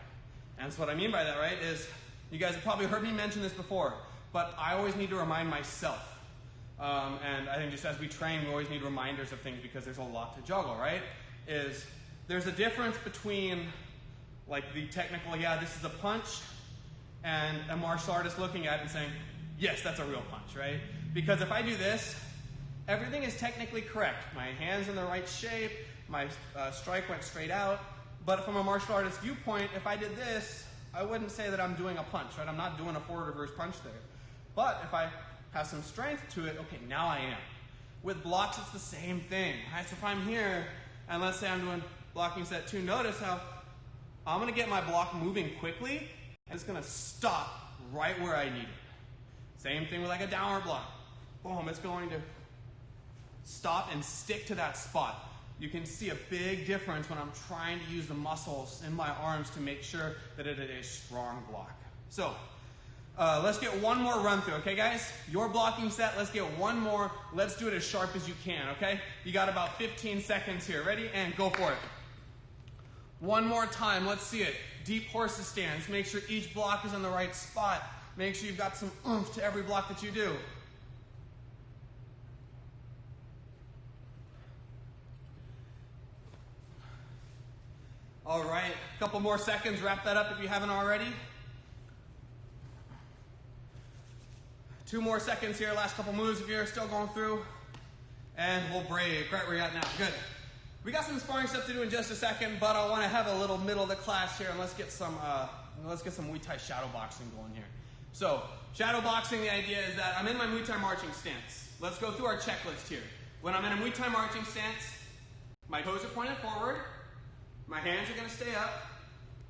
And so what I mean by that, right, is you guys have probably heard me mention this before, but I always need to remind myself. And I think just as we train, we always need reminders of things because there's a lot to juggle, right? There's a difference between like the technical, yeah, this is a punch, and a martial artist looking at it and saying, yes, that's a real punch, right? Because if I do this, everything is technically correct. My hand's in the right shape, my strike went straight out, but from a martial artist viewpoint, if I did this, I wouldn't say that I'm doing a punch, right? I'm not doing a forward reverse punch there. But if I have some strength to it, okay, now I am. With blocks, it's the same thing, right? So if I'm here, and let's say I'm doing blocking set 2, notice how I'm going to get my block moving quickly, and it's going to stop right where I need it. Same thing with like a downward block. Boom, it's going to stop and stick to that spot. You can see a big difference when I'm trying to use the muscles in my arms to make sure that it is a strong block. So, let's get one more run through, okay guys? Your blocking set, let's get one more. Let's do it as sharp as you can, okay? You got about 15 seconds here. Ready? And go for it. One more time, let's see it. Deep horse's stance. Make sure each block is in the right spot. Make sure you've got some oomph to every block that you do. All right, a couple more seconds. Wrap that up if you haven't already. 2 more seconds here. Last couple moves if you're still going through. And we'll break right where you're at now. Good. We got some sparring stuff to do in just a second, but I want to have a little middle of the class here, and let's get some Muay Thai shadow boxing going here. So, shadow boxing, the idea is that I'm in my Muay Thai marching stance. Let's go through our checklist here. When I'm in a Muay Thai marching stance, my toes are pointed forward, my hands are going to stay up,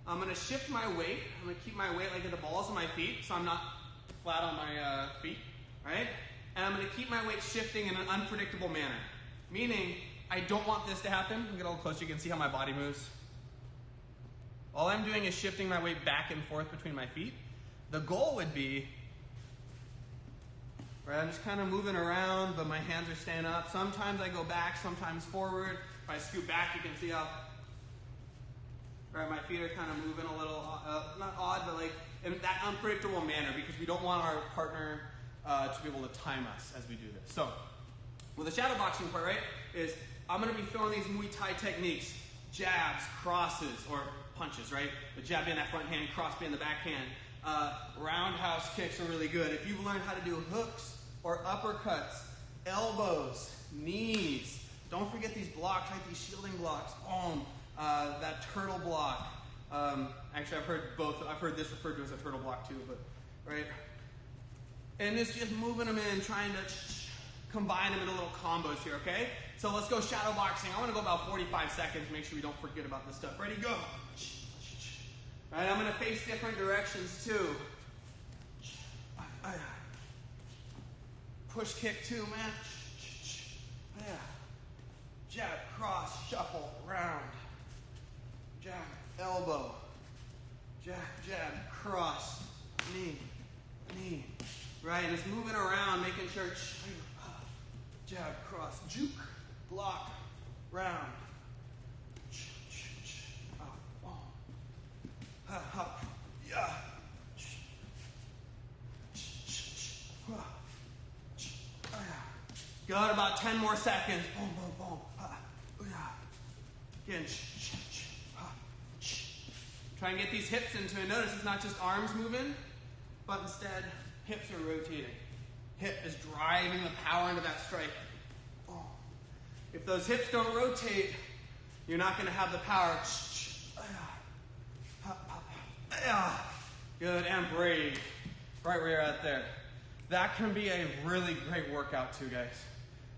I'm going to shift my weight, I'm going to keep my weight like at the balls of my feet, so I'm not flat on my feet, right? And I'm going to keep my weight shifting in an unpredictable manner, meaning I don't want this to happen. Get a little closer, you can see how my body moves. All I'm doing is shifting my weight back and forth between my feet. The goal would be, right, I'm just kind of moving around, but my hands are staying up. Sometimes I go back, sometimes forward. If I scoot back, you can see how, right, my feet are kind of moving a little, not odd, but like in that unpredictable manner because we don't want our partner to be able to time us as we do this. So, with the shadow boxing part, right, is I'm going to be throwing these Muay Thai techniques, jabs, crosses, or punches, right? The jab being that front hand, cross being the back hand. Roundhouse kicks are really good. If you've learned how to do hooks, or uppercuts, elbows, knees. Don't forget these blocks, right? These shielding blocks. That turtle block. Actually, I've heard both. I've heard this referred to as a turtle block too, but right. And it's just moving them in, trying to combine them into little combos here, okay? So let's go shadow boxing. I want to go about 45 seconds. Make sure we don't forget about this stuff. Ready, go. Right, I'm going to face different directions too. Push kick too, man. Jab, cross, shuffle, round. Jab, elbow. Jab, jab, cross, knee, knee. Right, and it's moving around, making sure. Jab, cross, juke, block, round. Yeah. Good, about 10 more seconds. Boom, boom, boom. Again. Try and get these hips into it. Notice it's not just arms moving, but instead hips are rotating. Hip is driving the power into that strike. If those hips don't rotate, you're not going to have the power. Good, and breathe. Right where you're at there. That can be a really great workout too, guys.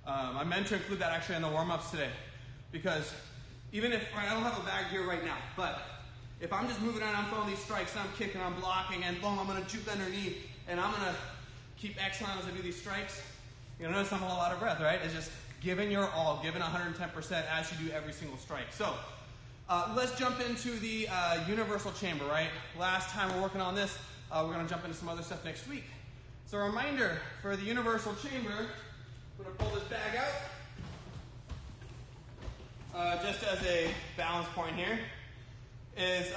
I meant to include that actually in the warm-ups today, because even if, I don't have a bag here right now, but if I'm just moving around, I'm throwing these strikes, I'm kicking, I'm blocking, and boom, I'm going to juke underneath, and I'm going to keep exhaling as I do these strikes. You're going to notice I'm a lot of breath, right? It's just giving your all, giving 110% as you do every single strike. So let's jump into the universal chamber, right? Last time we're working on this, we're going to jump into some other stuff next week. So a reminder for the universal chamber, I'm going to pull this bag out. Just as a balance point here, is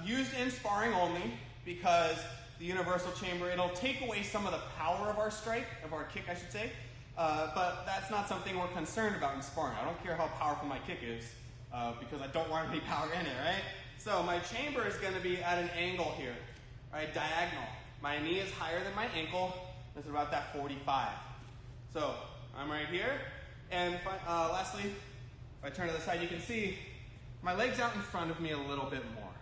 used in sparring only, because the universal chamber, it'll take away some of the power of our strike, of our kick I should say, but that's not something we're concerned about in sparring. I don't care how powerful my kick is, because I don't want any power in it, right? So my chamber is going to be at an angle here, right, diagonal. My knee is higher than my ankle. This is about that 45. So I'm right here, and lastly, if I turn to the side, you can see my leg's out in front of me a little bit more.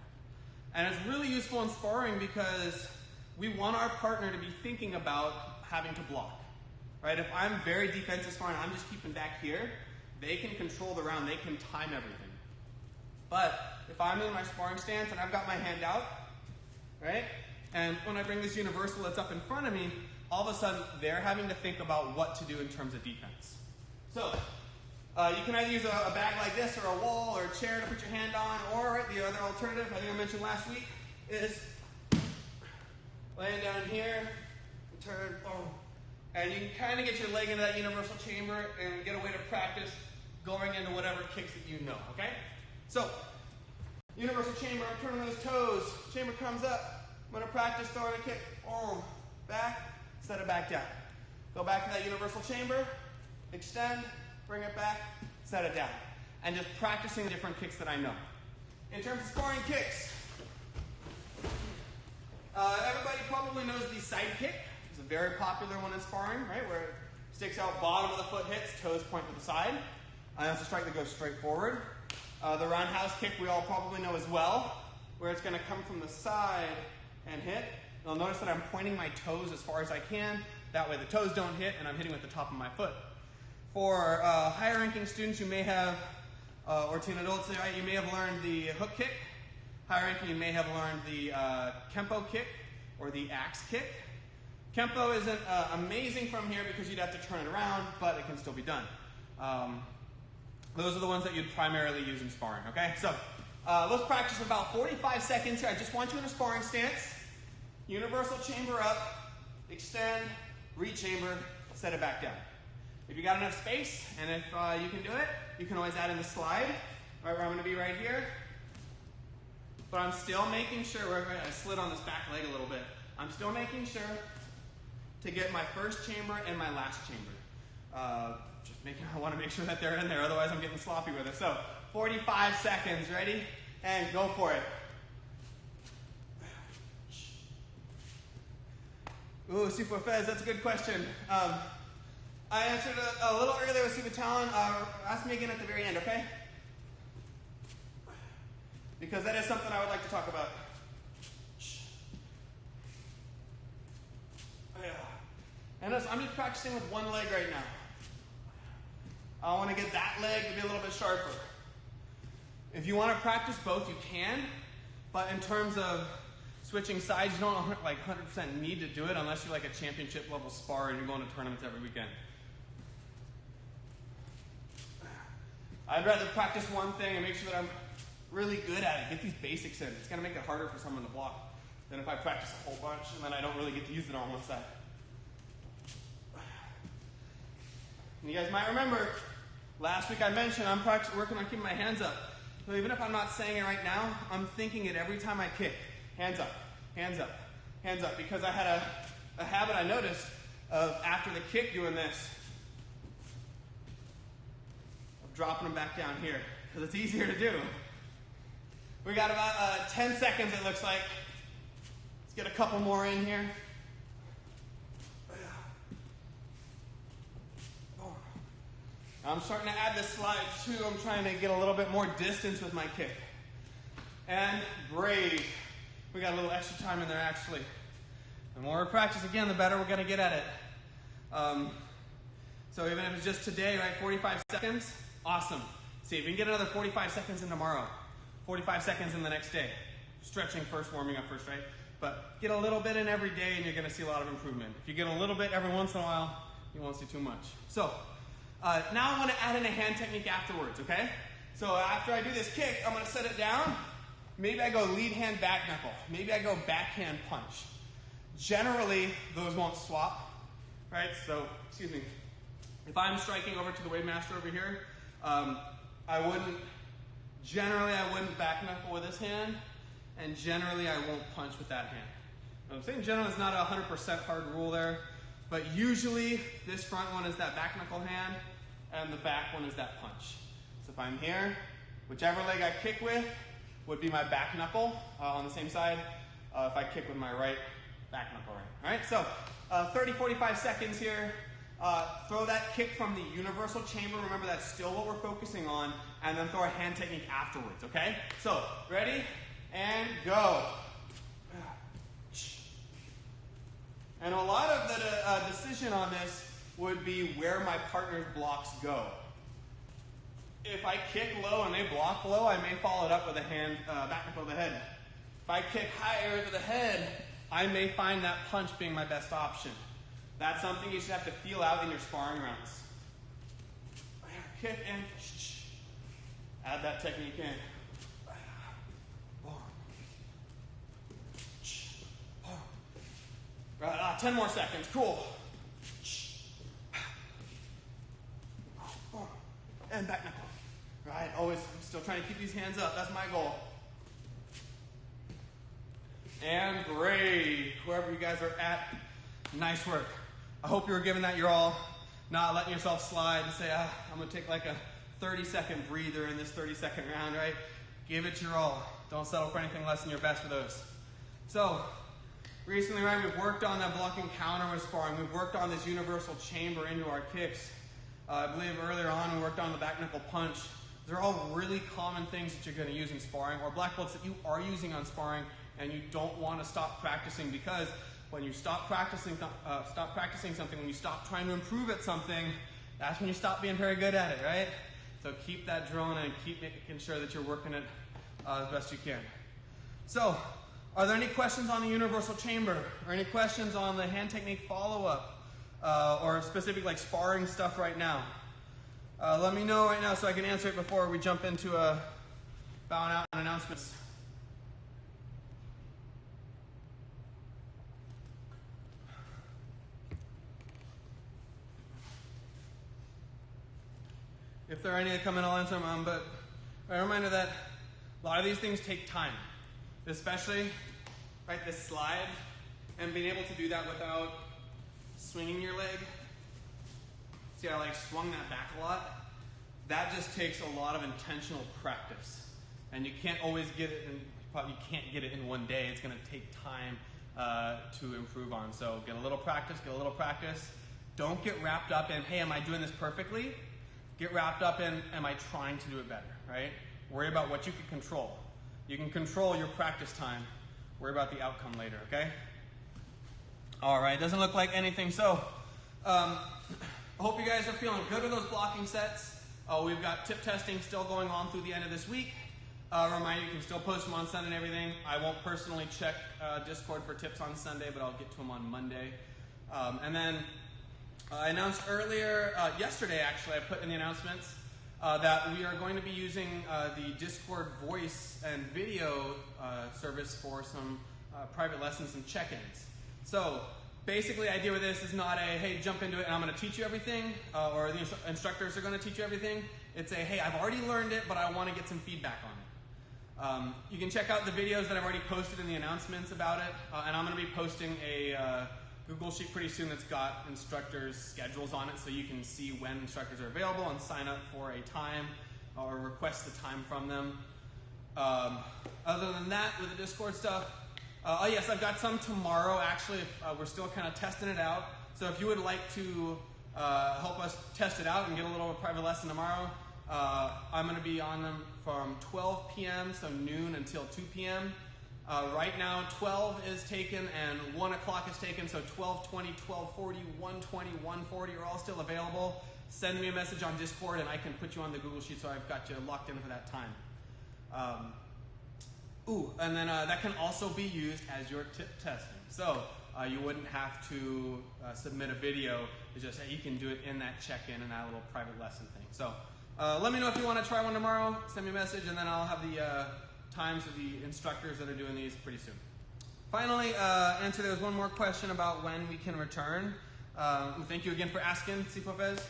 And it's really useful in sparring because we want our partner to be thinking about having to block, right? If I'm very defensive sparring, I'm just keeping back here, they can control the round, they can time everything. But if I'm in my sparring stance and I've got my hand out, right? And when I bring this universal that's up in front of me, all of a sudden they're having to think about what to do in terms of defense. So you can either use a bag like this, or a wall, or a chair to put your hand on, or the other alternative, I think I mentioned last week, is laying down here, turn, boom. And you can kind of get your leg into that universal chamber and get a way to practice going into whatever kicks that you know, okay? So, universal chamber, I'm turning those toes, chamber comes up, I'm going to practice throwing a kick, boom, back, set it back down. Go back to that universal chamber, extend, bring it back, set it down. And just practicing different kicks that I know. In terms of sparring kicks, everybody probably knows the side kick. It's a very popular one in sparring, right? Where it sticks out, bottom of the foot hits, toes point to the side. And that's a strike that goes straight forward. The roundhouse kick we all probably know as well, where it's going to come from the side and hit. You'll notice that I'm pointing my toes as far as I can. That way the toes don't hit and I'm hitting with the top of my foot. For higher ranking students, you may have, or teen adults, right, you may have learned the hook kick. Higher ranking, you may have learned the Kempo kick or the axe kick. Kempo isn't amazing from here because you'd have to turn it around, but it can still be done. Those are the ones that you'd primarily use in sparring, okay? So let's practice about 45 seconds here. I just want you in a sparring stance. Universal chamber up, extend, re-chamber, set it back down. If you got enough space, and if you can do it, you can always add in the slide, right where I'm going to be right here. But I'm still making sure, I slid on this back leg a little bit. I'm still making sure to get my first chamber and my last chamber. I want to make sure that they're in there, otherwise I'm getting sloppy with it. So 45 seconds, ready? And go for it. Ooh, Super Fez, that's a good question. I answered a little earlier with Super Talon. Ask me again at the very end, okay? Because that is something I would like to talk about. And I'm just practicing with one leg right now. I want to get that leg to be a little bit sharper. If you want to practice both, you can. But in terms of switching sides, you don't like 100% need to do it unless you're like a championship level spar and you're going to tournaments every weekend. I'd rather practice one thing and make sure that I'm really good at it. Get these basics in. It's going to make it harder for someone to block than if I practice a whole bunch and then I don't really get to use it on one side. And you guys might remember, last week I mentioned I'm working on keeping my hands up. So even if I'm not saying it right now, I'm thinking it every time I kick. Hands up, hands up, hands up. Because I had a habit I noticed of after the kick doing this, of dropping them back down here. Because it's easier to do. We got about 10 seconds it looks like. Let's get a couple more in here. I'm starting to add the slide too. I'm trying to get a little bit more distance with my kick. And brave. We got a little extra time in there actually. The more we practice again, the better we're going to get at it. So even if it's just today, right, 45 seconds, awesome. See if you can get another 45 seconds in tomorrow. 45 seconds in the next day. Stretching first, warming up first, right? But get a little bit in every day and you're going to see a lot of improvement. If you get a little bit every once in a while, you won't see too much. So now I want to add in a hand technique afterwards, okay? So after I do this kick, I'm going to set it down. Maybe I go lead hand back knuckle. Maybe I go backhand punch. Generally, those won't swap, right? So, excuse me. If I'm striking over to the Wave Master over here, generally I wouldn't back knuckle with this hand, and generally I won't punch with that hand. I'm saying generally it's not a 100% hard rule there, but usually this front one is that back knuckle hand, and the back one is that punch. So if I'm here, whichever leg I kick with would be my back knuckle on the same side. If I kick with my right, back knuckle right. All right, so 30, 45 seconds here. Throw that kick from the universal chamber. Remember, that's still what we're focusing on. And then throw a hand technique afterwards, okay? So, ready? And go. And a lot of the decision on this would be where my partner's blocks go. If I kick low and they block low, I may follow it up with a hand back knuckle to the head. If I kick higher to the head, I may find that punch being my best option. That's something you should have to feel out in your sparring rounds. Kick and add that technique in. 10 more seconds. Cool. And back knuckle. Right, always still trying to keep these hands up. That's my goal. And brave. Whoever you guys are at, nice work. I hope you were giving that your all, not letting yourself slide and say, I'm going to take like a 30-second breather in this 30-second round, right? Give it your all. Don't settle for anything less than your best for those. So, recently, right, we've worked on that blocking counter with sparring. We've worked on this universal chamber into our kicks. I believe earlier on we worked on the back knuckle punch. They're all really common things that you're going to use in sparring, or black belts that you are using on sparring and you don't want to stop practicing, because when you stop practicing something, when you stop trying to improve at something, that's when you stop being very good at it, right? So keep that drilling and keep making sure that you're working it as best you can. So, are there any questions on the universal chamber, or any questions on the hand technique follow-up, or specific like sparring stuff right now? Let me know right now so I can answer it before we jump into bowing out and announcements. If there are any that come in, I'll answer them. But a reminder that a lot of these things take time, especially right this slide, and being able to do that without swinging your leg. See, I like swung that back a lot. That just takes a lot of intentional practice, and you can't always get it. You probably can't get it in one day. It's going to take time to improve on. So get a little practice, get a little practice. Don't get wrapped up in, hey, am I doing this perfectly? Get wrapped up in, am I trying to do it better, right? Worry about what you can control. You can control your practice time. Worry about the outcome later, okay? All right, doesn't look like anything. So, I hope you guys are feeling good with those blocking sets. We've got tip testing still going on through the end of this week. Remind you can still post them on Sunday and everything. I won't personally check Discord for tips on Sunday, but I'll get to them on Monday. And then I announced earlier, yesterday actually, I put in the announcements that we are going to be using the Discord voice and video service for some private lessons and check-ins. So basically the idea with this is not a, hey, jump into it and I'm going to teach you everything, or the instructors are going to teach you everything. It's a, hey, I've already learned it, but I want to get some feedback on it. You can check out the videos that I've already posted in the announcements about it, and I'm going to be posting a Google Sheet pretty soon that's got instructors' schedules on it, so you can see when instructors are available and sign up for a time or request the time from them. Other than that, with the Discord stuff, oh yes, I've got some tomorrow actually. We're still kind of testing it out, so if you would like to help us test it out and get a little private lesson tomorrow, I'm going to be on them from 12 p.m., so noon until 2 p.m. Right now 12 is taken and 1 o'clock is taken, so 12:20, 12:40, 1:20, 1:40 are all still available. Send me a message on Discord and I can put you on the Google Sheet so I've got you locked in for that time. And then that can also be used as your tip testing. So you wouldn't have to submit a video. It's just that you can do it in that check-in and that little private lesson thing. So let me know if you want to try one tomorrow. Send me a message and then I'll have the times of the instructors that are doing these pretty soon. Finally, there was one more question about when we can return. Thank you again for asking, Cipofez.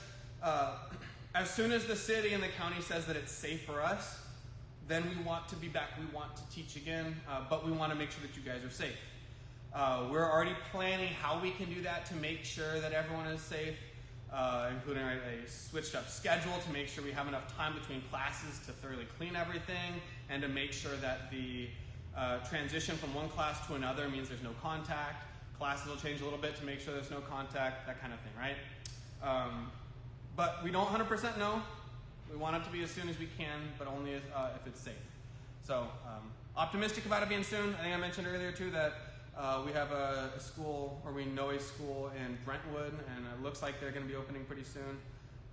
As soon as the city and the county says that it's safe for us, then we want to be back. We want to teach again, but we want to make sure that you guys are safe. We're already planning how we can do that to make sure that everyone is safe, including a switched up schedule to make sure we have enough time between classes to thoroughly clean everything and to make sure that the transition from one class to another means there's no contact. Classes will change a little bit to make sure there's no contact, that kind of thing, right? But we don't 100% know. We want it to be as soon as we can, but only if it's safe. So optimistic about it being soon. I think I mentioned earlier too that we have a school, or we know a school in Brentwood, and it looks like they're going to be opening pretty soon.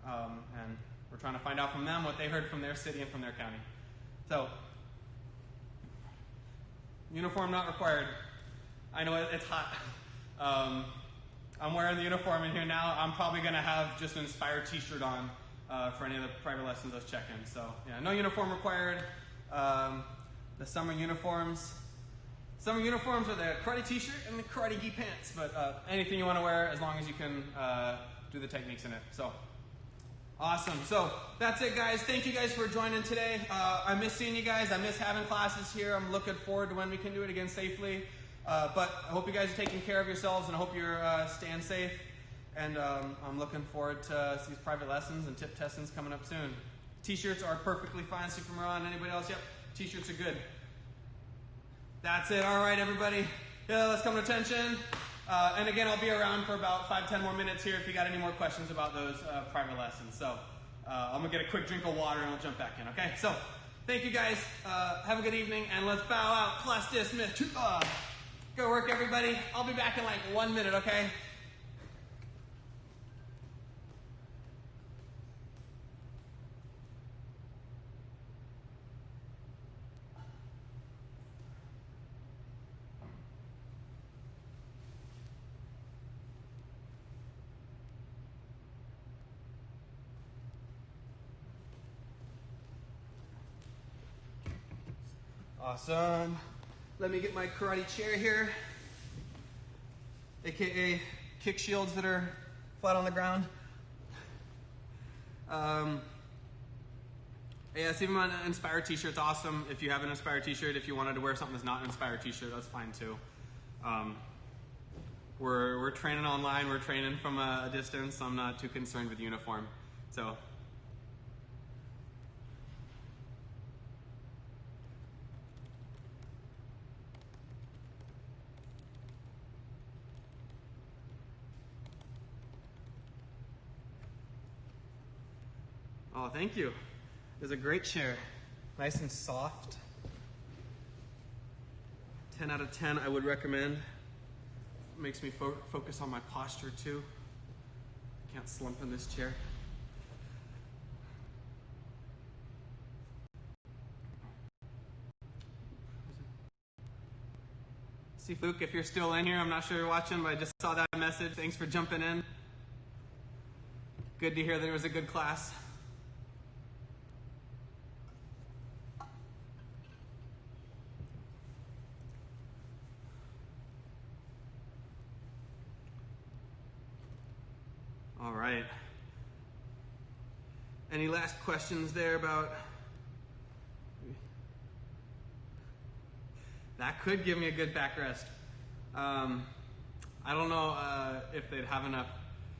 And we're trying to find out from them what they heard from their city and from their county. So, uniform not required. I know it's hot. I'm wearing the uniform in here now. I'm probably going to have just an Inspire t-shirt on for any of the private lessons those check-ins. So, yeah, no uniform required. The summer uniforms are the karate t-shirt and the karate gi pants, but anything you want to wear as long as you can do the techniques in it. So, awesome. So, that's it, guys. Thank you guys for joining today. I miss seeing you guys. I miss having classes here. I'm looking forward to when we can do it again safely. But I hope you guys are taking care of yourselves, and I hope you're staying safe. And I'm looking forward to these private lessons and tip testings coming up soon. T-shirts are perfectly fine. See from Ron. Anybody else? Yep. T-shirts are good. That's it. All right, everybody. Yeah, let's come to attention. And again, I'll be around for about 5-10 more minutes here if you got any more questions about those private lessons. So I'm going to get a quick drink of water and we'll jump back in, okay? So thank you, guys. Have a good evening, and let's bow out. Class dismissed. Go work, everybody. I'll be back in like 1 minute, okay? Awesome. Let me get my karate chair here, aka kick shields that are flat on the ground. Yeah, see them on an Inspire t-shirt. It's awesome. If you have an Inspire t-shirt, if you wanted to wear something that's not an Inspire t-shirt, that's fine too. We're training online. We're training from a distance. So I'm not too concerned with uniform. So. Oh, thank you. It's a great chair. Nice and soft. 10 out of 10 I would recommend. Makes me focus on my posture too. I can't slump in this chair. Sifuk, if you're still in here, I'm not sure you're watching, but I just saw that message. Thanks for jumping in. Good to hear there was a good class. All right. Any last questions there about... That could give me a good backrest. I don't know if they'd have enough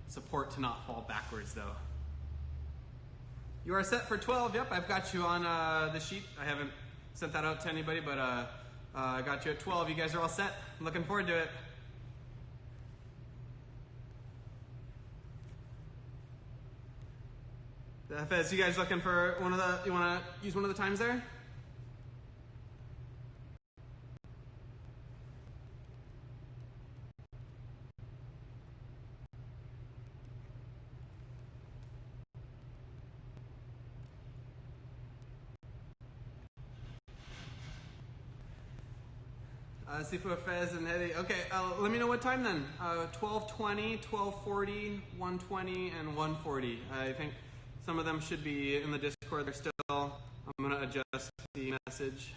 support to not fall backwards though. You are set for 12. Yep, I've got you on the sheet. I haven't sent that out to anybody, but I got you at 12. You guys are all set. I'm looking forward to it. Fez, you guys looking for one of the, you want to use one of the times there? Sifu, Fez, and Hedi. Okay, let me know what time then. 12:20, 12:40, 1:20, and 1:40. I think some of them should be in the Discord. They're still. I'm going to adjust the message.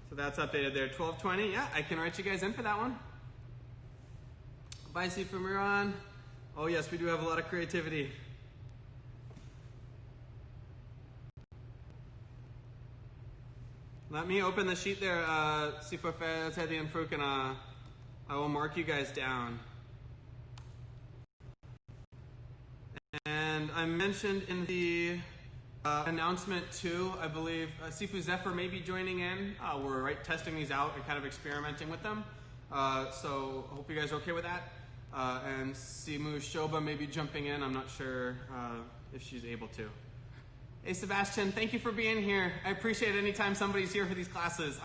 So that's updated there. 12:20. Yeah, I can write you guys in for that one. Bye, Sifu Miran. Oh yes, we do have a lot of creativity. Let me open the sheet there, Sifu Fez, Hedi, and Fruk, and I will mark you guys down. And I mentioned in the announcement too, I believe Sifu Zephyr may be joining in. We're testing these out and kind of experimenting with them. So hope you guys are okay with that. And Simu Shoba may be jumping in. I'm not sure if she's able to. Hey Sebastian, thank you for being here. I appreciate it anytime somebody's here for these classes.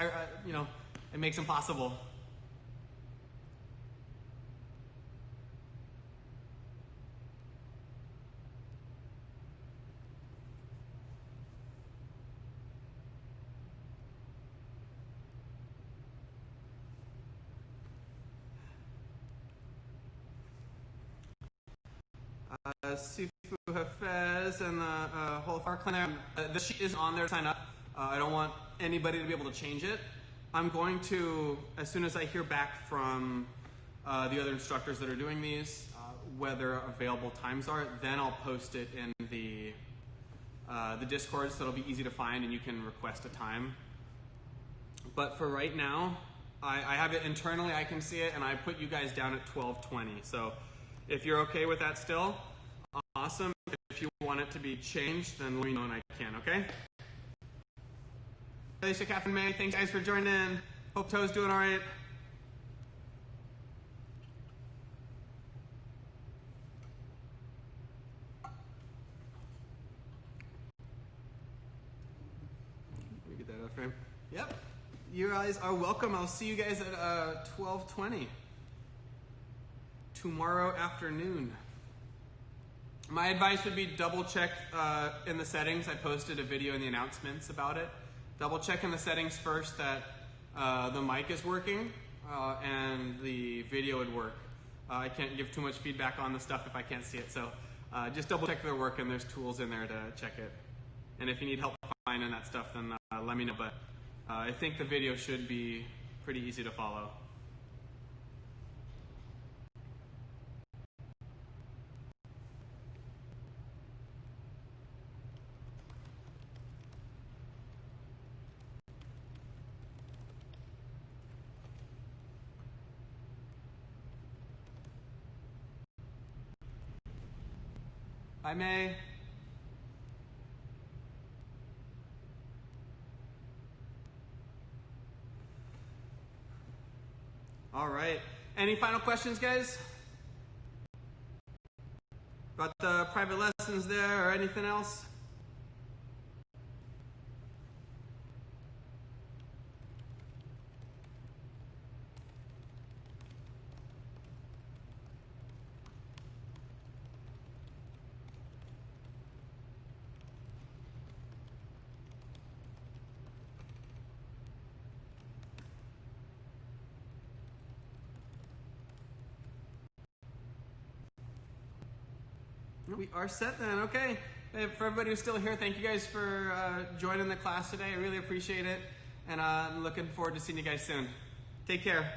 You know, it makes them possible. Sifu Hafez and the whole Far Clan. The sheet isn't on there to sign up. I don't want anybody to be able to change it. I'm going to, as soon as I hear back from the other instructors that are doing these, whether available times are, then I'll post it in the Discord so it'll be easy to find and you can request a time. But for right now, I have it internally, I can see it, and I put you guys down at 12:20. So if you're okay with that still, awesome. If you want it to be changed, then let me know and I can, okay? Alicia, Catherine May, thanks guys for joining in. Hope Toe's doing all right. Let me get that out of frame. Yep, you guys are welcome. I'll see you guys at 12:20 tomorrow afternoon. My advice would be double check in the settings. I posted a video in the announcements about it. Double check in the settings first that the mic is working and the video would work. I can't give too much feedback on the stuff if I can't see it. So just double check their work, and there's tools in there to check it. And if you need help finding that stuff, then let me know. But I think the video should be pretty easy to follow. Bye, May. All right. Any final questions, guys? About the private lessons there or anything else? We are set then. Okay. For everybody who's still here, thank you guys for joining the class today. I really appreciate it. And I'm looking forward to seeing you guys soon. Take care.